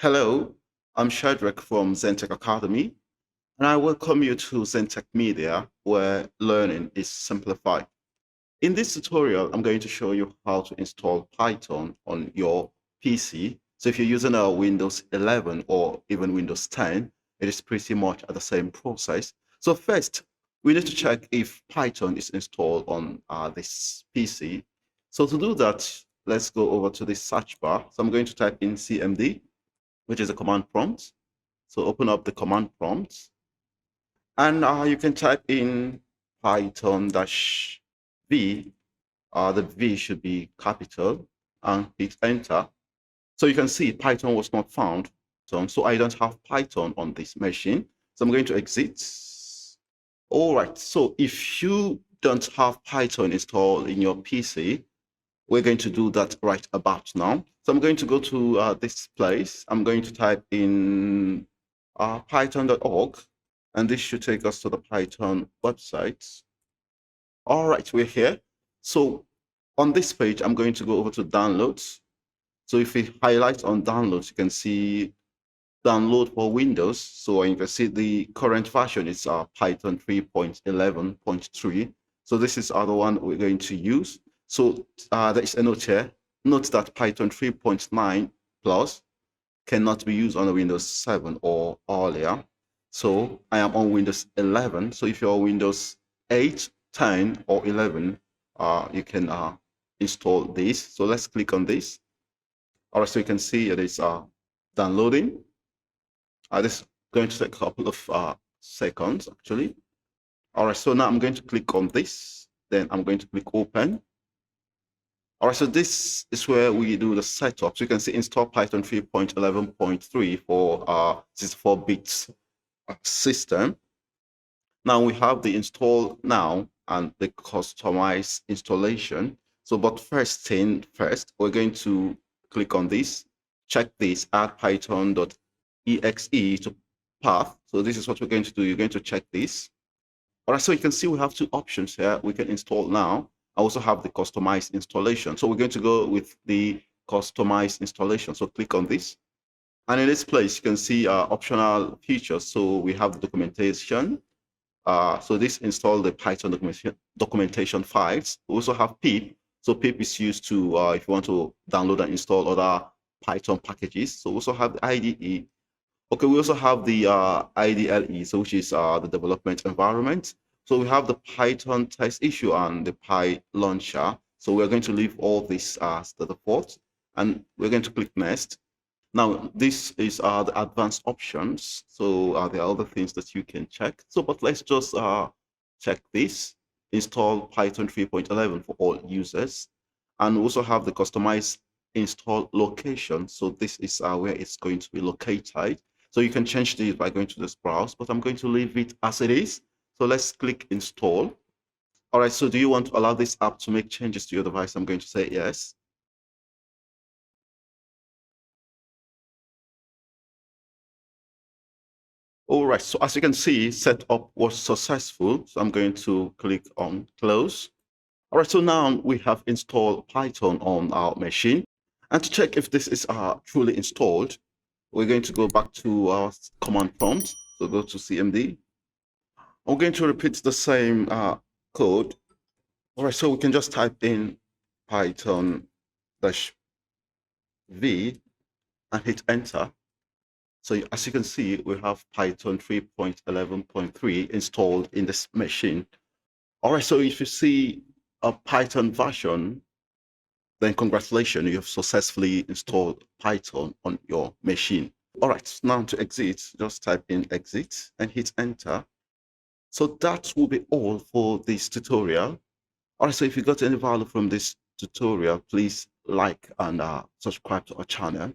Hello, I'm Shadrach from Zentech Academy, and I welcome you to Zentech Media, where learning is simplified. In this tutorial, I'm going to show you how to install Python on your PC. So if you're using a Windows 11 or even Windows 10, it is pretty much the same process. So first, we need to check if Python is installed on this PC. So to do that, let's go over to the search bar. So I'm going to type in CMD, which is a command prompt. So open up the command prompt and you can type in Python dash V. The V should be capital and hit enter. So you can see Python was not found. So I don't have Python on this machine. So I'm going to exit. All right. So if you don't have Python installed in your PC, we're going to do that right about now. So I'm going to go to this place. I'm going to type in python.org, and this should take us to the Python website. All right, we're here. So on this page, I'm going to go over to downloads. So if we highlight on downloads, you can see download for Windows. So you can see the current version is Python 3.11.3. So this is the one we're going to use. So there is a note here. Note that Python 3.9 plus cannot be used on a Windows 7 or earlier. So I am on Windows 11. So if you're on Windows 8, 10, or 11, you can install this. So let's click on this. All right, so you can see it is downloading. This is going to take a couple of seconds, actually. All right, so now I'm going to click on this. Then I'm going to click open. All right, so this is where we do the setup. So you can see install Python 3.11.3 for 64-bit system. Now we have the install now and the customize installation. So, but first thing first, we're going to click on this, check this, add python.exe to path. So this is what we're going to do. You're going to check this. All right, so you can see we have two options here. We can install now. I also have the customized installation. So we're going to go with the customized installation. So click on this. And in this place, you can see optional features. So we have the documentation. So this install the Python documentation files. We also have pip. So pip is used to, if you want to download and install other Python packages. So we also have the IDE. Okay, we also have the IDLE, so which is the development environment. So we have the Python test issue and the PyLauncher. So we're going to leave all this as the default, and we're going to click next. Now, this is the advanced options. So there are other things that you can check. So, but let's just check this. Install Python 3.11 for all users. And we also have the customized install location. So this is where it's going to be located. So you can change this by going to this browse, but I'm going to leave it as it is. So let's click install. All right, so do you want to allow this app to make changes to your device? I'm going to say yes. All right, so as you can see, setup was successful. So I'm going to click on close. All right, so now we have installed Python on our machine. And to check if this is truly installed, we're going to go back to our command prompt. So go to CMD. I'm going to repeat the same code. All right, so we can just type in Python dash V and hit enter. So as you can see, we have Python 3.11.3 installed in this machine. All right, so if you see a Python version, then congratulations, you have successfully installed Python on your machine. All right, now to exit, just type in exit and hit enter. So that will be all for this tutorial. All right, so if you got any value from this tutorial, please like and subscribe to our channel.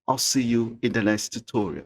I'll see you in the next tutorial.